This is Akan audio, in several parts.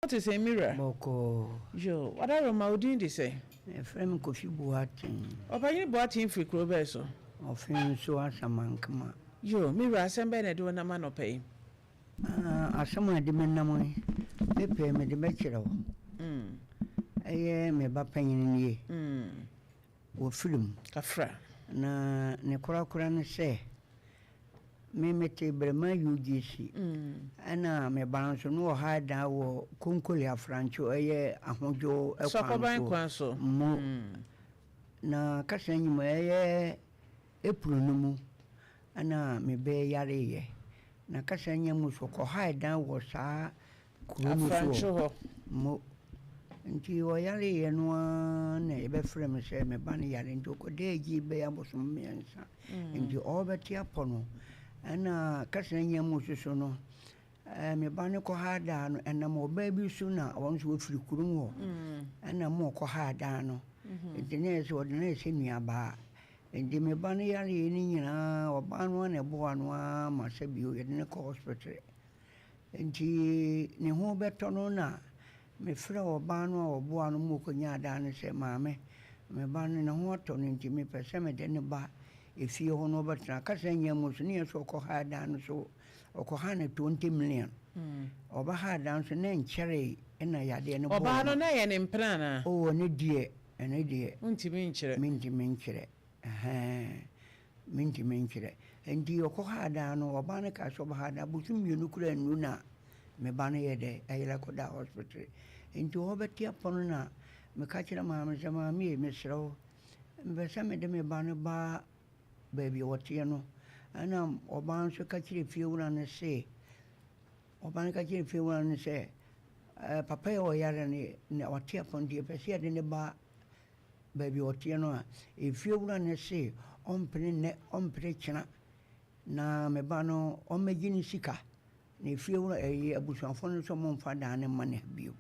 What is a mirror? Boko. Yo, what are you doing this? A friend coffee boating. Opay boating free crobeso. Opemsuo asamankama. Yo, mirror assemble and do a man of pay. Asama de menamoi. Pepe me de bachelor. Me bapayin ye. O film. Kafra. Na ne kura ne se. Me mete brema UGC. Ana me balance no hada wo konkoli afrancho ahojo ekwanso. Mo. Na kasanyi mo epronomu. Ana me be yare ye. Na kasanyi mo so ko hada wo sa afrancho mo. Nti wo yare ye no na e be frem se me ban yare nti ko deji be abosom miensa. Nti obeti apono. Ana kasanyi mo so no me ban ko hada no na mo baby suna won so firi kurun wo ana mo ko hada no nti ne so de ne se nuaba nti me ban yare ni nyina oba no na bo anu ma se bio ye ne ko hospital nti ne ho beto no na me fra oba no obo anu mo ko nya da ne se maame me ban ne ho to nti me pese me de ne ba efie ho no betra kasanyi mo so ne so ko hada no so okohane 20 million oba hada so na nkere na yade ne bo oba no na ye ne mpana o ne die ene die untimi nkere minti nkere endi okohada no oba ne ka so ba hada butu mienu kura nu na me ba ne yede ayela ko da hospital endi obeti apono na me ka kira ma me me sro me sa me de me ba ne ba baby wotie no ana oban so ka kire fiewura ne se oban ka kire fiewura ne se papa yo yare ne wotie apon die pese de ne ba baby wotie no a fiewura ne se ompre china na me ba no o megini sika ne fiewura abusuafo no so mo mfa da ne mane bio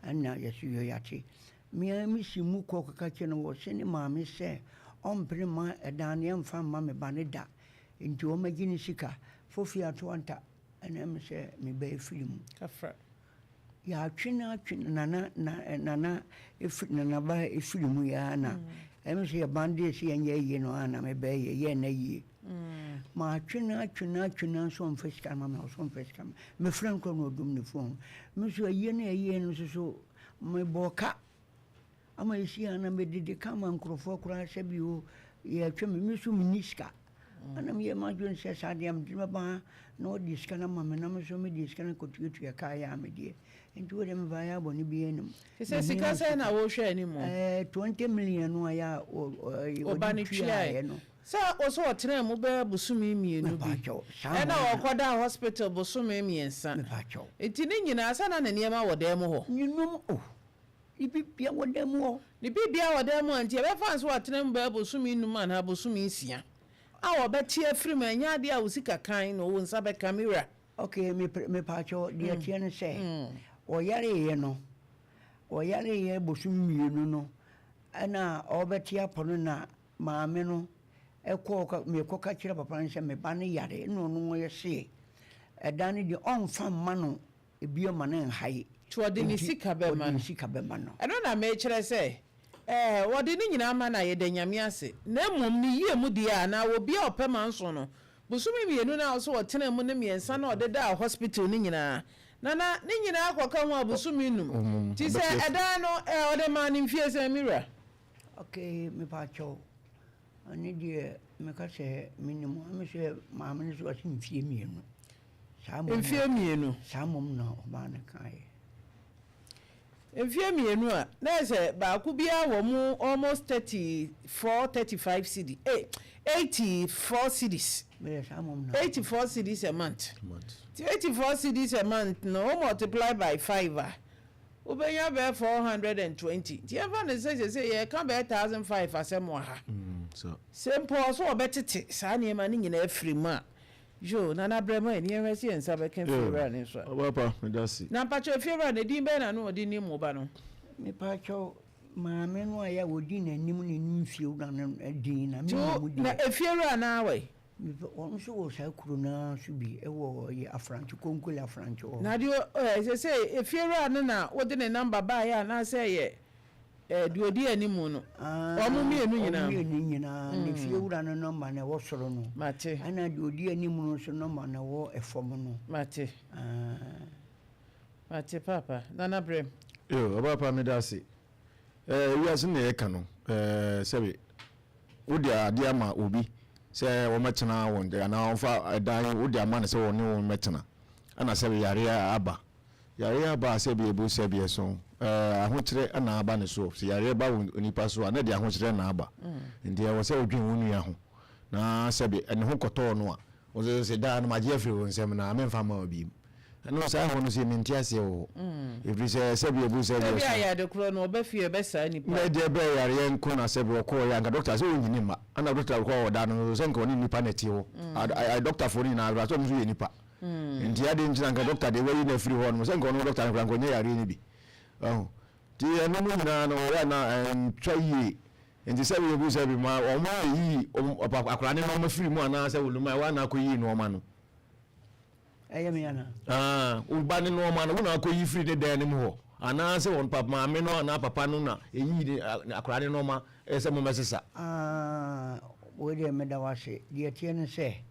ana yesu yo yate mi simu ko ka kire no wo se ne ma me se ompre ma edane mfa ma me ba ne da nti o magini sika fofi atwanta ana me se me be film kafra ya twina nana na ba film ya na em se bande se ye no ana me be ye na yi ma twina so mfeska ma me so mfeska me franco no dum ne fon me so ye no so me boka ama isi ana me dede kama nkrofo kura se bi o ye tweme me so miniska ana me imagine se sadiam dima no diska na mama na me so me diska na kotutu ya kaya me die nti wo dem ba ya boni bi enum se sika se na wo hwe ani mo 20 million no ya obani twa no sa oso otena mu ba busumi mienu bi na okoda hospital busumi miensa enti ni nyina asa na niema wo dem ho nyinum ni bibia wo dem anti e be fans wo atena mu ba busumi num na busumi nsia awo beti afrim anya de a usika kan no wo nsa be camera okay me pacho de tie ne se o yare ye busumi mienu no ana obeti apono na maame no ekọ me koka kire papa nse me ba ne yare no ye se edane de onfa ma no ebio ma ne nhaye tuode ni sika be ma no eno na me kire se wode ni nyina ma na ye da nyame ase na mom ni yie mu dia na wo bia opema nso no busumi mienu na so wotena mu ne miensa na ode da hospital ni nyina na ni nyina akoka ho busumi num ti se eda no ode ma ni mfie se mira okay me pa cho ani die me ka se minimum me se ma me so ati mfie mienu samom na oba na kai mfie mienu a na se ba ku bia wo mu almost 35 cedi 84 cedis me samom na 84 cedis a month 84 cedis a month no multiply by 5 ubenya be 420 ti ever ne say ye kan be 1500 asem wa ha so simple so obetete sa ne ma ne nyina afrimu a jo na brema ni enwesi ensa be kan fira ni so papa me dasi na pacho fira ne din be na no odi ni mo ba no me pacho maame no ya wodi na nim ne nimfie na din na me mo na efira na we on so was a corona should be a French conquer a French or na dio say if you run na what the number by na say do di animu no omo mienu nyina if you run a number na wo soro no mate ana do di animu no so number na wo efom no mate mate papa nana brem yo papa me da se we aso na e ka no sebe wo dia dia ma obi se wo metena won de na onfa dan wo dia ma na se wo ne wo metena ana sebe yare aba sebe ebu sebe so ahokyere ana aba ne so se yare ba onipa so ana de ahokyere na aba ndi e wo se odwen wonu ya ho na sebe ene ho koto no a wo se da na maje afiri won sem na amemfa ma obi no sa ho no se mintiase wo every sebe ebu sebe so ya de kro no obafie be sa nipa me de be yare nko na sebe ko ya nga doctor se onyini ma ana doctor ko wo da no se nko ni nipa na ti wo I doctor for ni na ra so mzu ye nipa ndi ade njina nga doctor de we na free ho no se nko no doctor nko nye yare ni bi ti eno mu nyina no ya na twaye ndi sebe ebu sebe ma o ma yi akura ne no ma free mu ana se woluma wa na ko yi no ma no Ayamiana. Ubani no man wona akoyi free de dan nim ho. Ana se won papa ma me no na papa no na eyi akura ne no ma ese mo mesesa. We de me da wase. Die tie ne se.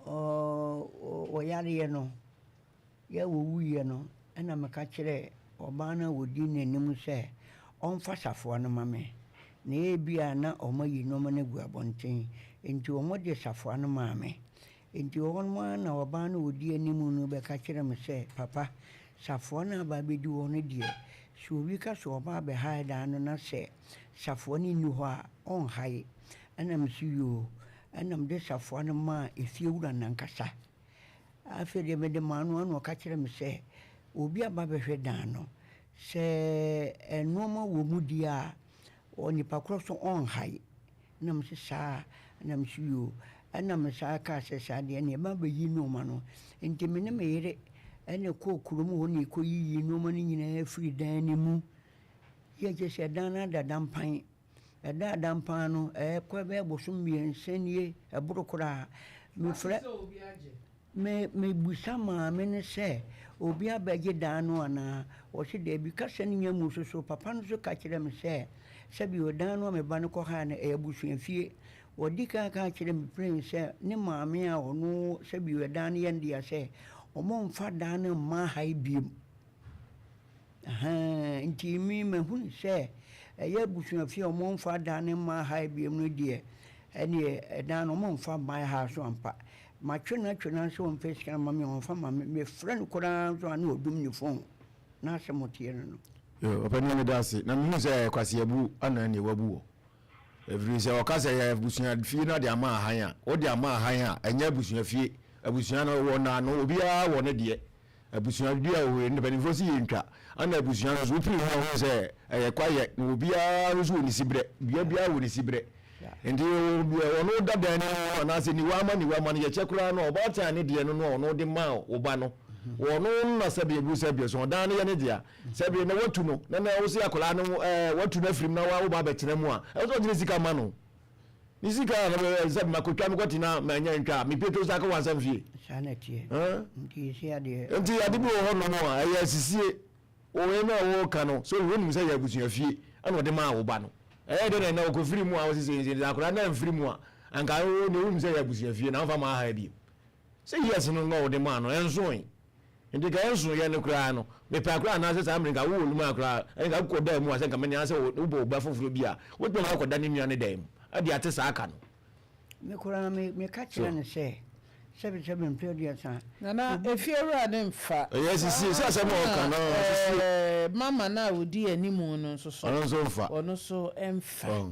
O yare no. Ya wo wuye no. Ena me ka kire oba na wodi nanim se onfa safo no ma me. Na ebia na omayi no ma na gu abonten. Enti omo de safo no ma me. Enti won na oba na odi animu no be ka kire me se papa safo na ba be di won die so wi ka so oba be ha da no na se safo ni nu ho a on hai anam siyo anam de safo na ma efie wura nan kasa afi de me de manu no ka kire me se obi aba be hwe dan no se enoma wo mu di a oni pa kro so on hai nam se sa anam siyo ana mesaka sesa de ne ba yi no ma no enti me ne meyere ene ko kurum ho ni ko yi no ma ni nyina free dan ni mu ye je se dan na da dampan da dampan no ko be bosum miensenie burukura me fra me busama me ne se obi abaje dan no ana o se de bi kasa ni nyamu so papa no so ka kire me se bi o dan no me ba no ko ha na busuan fie Odi ka kire me prince ne maame a ono se bi wedan ye ndia se omo mfa dan ne ma hai biem nti mi me hu se ye busu afie omo mfa dan ne ma hai biem no die ene dan no omo mfa ma ha so ampa ma twena so mfa sika ma me mfa ma me friend kora so na odum ni phone na se motie no yo opani me dase na mi se kwase abu ana ne wabu every say okase ya busuan fie na de ama ahan a o de ama ahan a enya busuan fie abusuan no wo na no obi a wo ne de abusuan bia wo ne bani fosi yintwa ana abusuan so pri ho say kwaye no obi a so ni sibre bia wo ni sibre ndi ono dada ni na se ni wa ma ni ye chekura no oba ta ne de no no de ma oba no wono na sabe ebu sabe so dan ne ye ne dia sabe na watu no na wo se akola no watu na firim na wa wo ba betena mu a e so gine sika ma no ni sika na sabe makotwa me kwatina ma nya ntwa me peto saka wansam fie sana tie nti sia de nti ade bi wo no no a ya sisie o we na wo ka no so wo nim se ya busua fie ana de ma wo ba no de na ko firi mu a wo se akola na firi mu a anka wo ne wo nim se ya busua fie na fa ma ha bi se yes no no de ma no enso yi ndi ga enso ye ne kura no me pa kura na se sa amringa wo oluma kura enga ko da mu ase nka me ne ase wo bo ba foforo bi a wo to na ko da ne nua ne da mu ade ate sa aka no me kura me ka kira ne se sebe mpio sa nana efiewura ne mfa yes si se mo ka no mama na wodi animu no so ono so emfa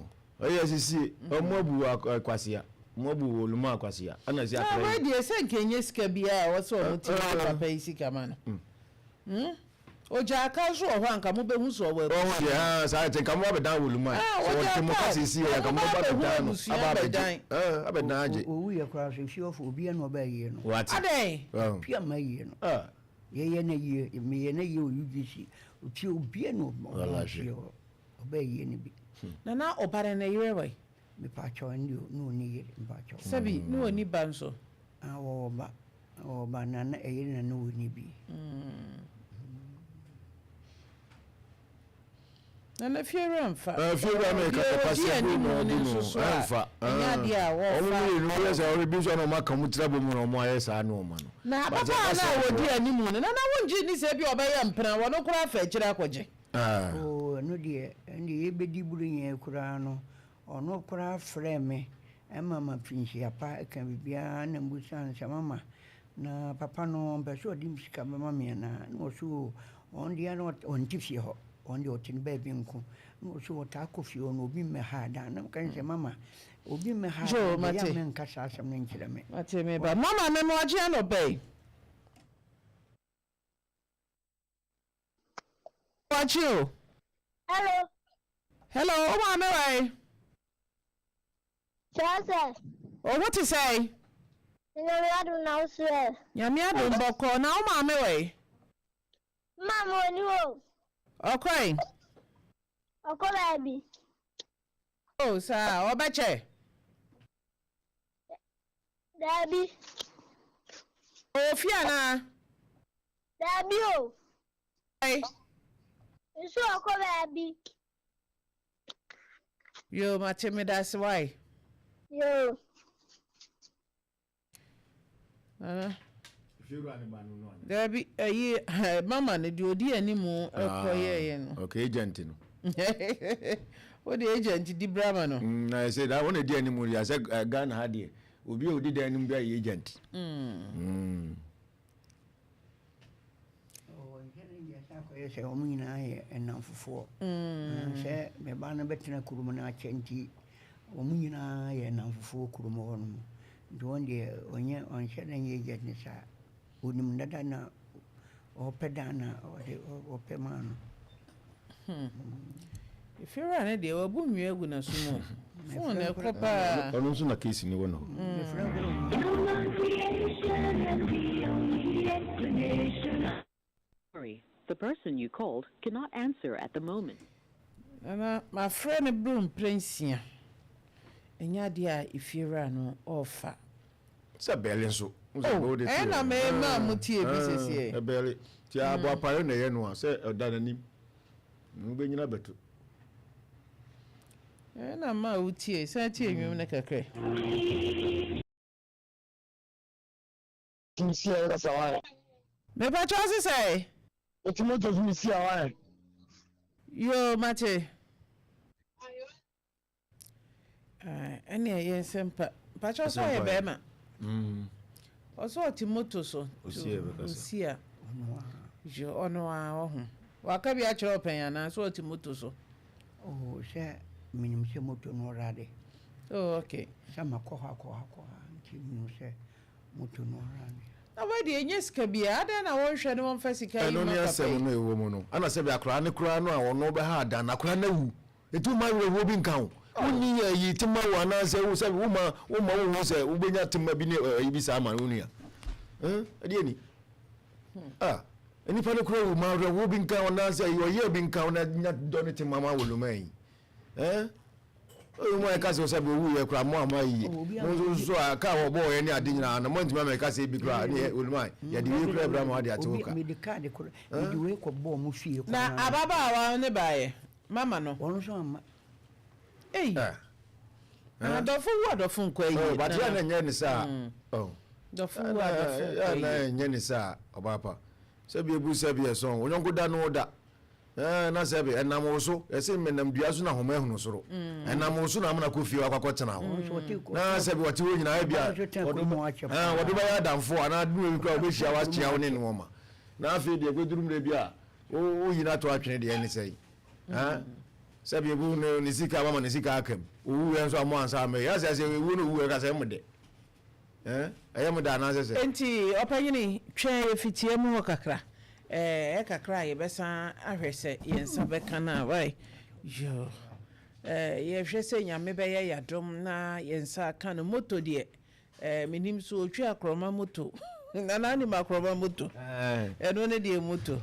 yes si omo abu akwasea mobu oluma akwasea ana si akra na we se nkenye sika bia wo so no ti papa isika ma no oja aka so ho anka mo behu so wo ya sa te kam wo bedan oluma so te mo kasi si ya kam ba bedan aba bedan abedan aje owu ye kra so fi ofo obi na oba yie no ade pia ma yie no ye na yie me ye na yie o UGC o ti obi na oba yie ni bi na obare na yire we me pacho ndio no ni pacho sabi no ni banso awo ba na na no ni bi na fiera mfa fiera me ka pase bu no di no mfa nya dia wo fa o mu no se o bi so no maka mu trabo mu no mo aye sa no ma no na papa na wo di animu no na wonji ni se bi obeya mpena wo no kura fa kira kwaje no die ndi ebedi buru nya kura no ono kura frɛ me mama pinchi apa ka bibia na mbusan mama na papa no mpeso di msika mama me na no so on dia no on tifie ho on dia otin baby nko no so ta kofi on obi me ha da na kan se mama obi me ha ya me nka sa asem ne nkire me mate me ba mama me no agye no bay watch you hello oh mama why Joseph. Oh, what to say? Nyamiadu na uswe. Nyamiadu mboko na umame we. Mama oniwo. Okay. Oko baby. Oh, sa obache. Dabi. Oh, fiana. Dabi o. Hey. Isu oko baby. Yo, mateme that's why. Yo. Dabi mama ne di odi animu ekoye no. Okay, agent no. What the agent di brama no. I said I want to di animu ya say Ghana ha de. Obi odi di animu bia agent. Se o mu nyina ye enamfofo se me ba na betina kurum na achenti o mu nyina ye enamfofo kurum ho no do ndie onye onhye na ye je ni sa onim dada na o pedana o pemano ifira na de obu nwie gu na sumo fon na kopa onu so na case ni wono Sorry, the person you called cannot answer at the moment. My friend Broom Prince. Enya dia ifira no ofa. Sa bele so. Na me ma mutie bi sese. E bele. Ti abo apare na ye no a se oda nanim. Ngbe nyina beto. Na ma utie, sa tie nwum na kakre. Timsi ya ka sawa. Me pa chose say. Otimo to timsi ya wa. Yo mate. Ene ye sempa. Pa chose ye be ma. Oso otimoto so. Osia. Jo ono a ohun. Waka bi a kire open na so otimoto so. Oh, se minim se moto no rade. Oh, okay. Sama ko ha nti minim se moto no rade. Na wadi enye sika bia ada na won hwe no won fa sika yi ma papa. Eno ni asem no ewo mu no. Ana se be akra ne kra no a wono be ha ada na kra na wu. Etu ma wo bi nka ho. Woni ya yi tima wa na se wo se wo wo se wo benya tima bi ne yi sa ma woni ya. Ade ni. Eni pa ne kra wo ma wo bi nka ho na se yo ye bi nka ho na nya do ne tima ma wo lo mai. O mo e ka se o se be wu ye kra mo ama yi. Mo so aka wo bo ye ni ade nyina na mo ntima me ka se bi kra ne wo lo mai. Ya di we kra bra mo ade atoka. Me de ka de kra. Me de we ko bo mo fie ko. Na ababa wa ne bae. Mama no. Won so amma. Hey. Adofo wo adofo nkwa yi. Oh, but ya na nye ni sa. Oh. Adofo wo adofo nkwa yi. Na nye ni sa obapa. Se bi ebu se bi eson. Onyanko da no da. Na se bi enam wo so. Ese menam dua so na homa ehunu soro. Enam wo so na amna ko fie akwa kwetena ho. Na se bi wati wo nyina bia. Wodo ba ya damfo ana du wi kra obehia wa chia wo ne no ma. Na afi de gwedurum de bia. O yina to atwene de ene sei. Sabi ebu no nisika mama nisika akem owu enso amo ansa me ya se ewu no wu ka se mde ayam da na se enti opanyini twen efitie mu kakra kakra ye besa ahwese yensa beka na wai yo ye hwese nyame be ye yadom na yensa aka no moto de minim so otwi akroma moto na ni makroma moto eno ne de moto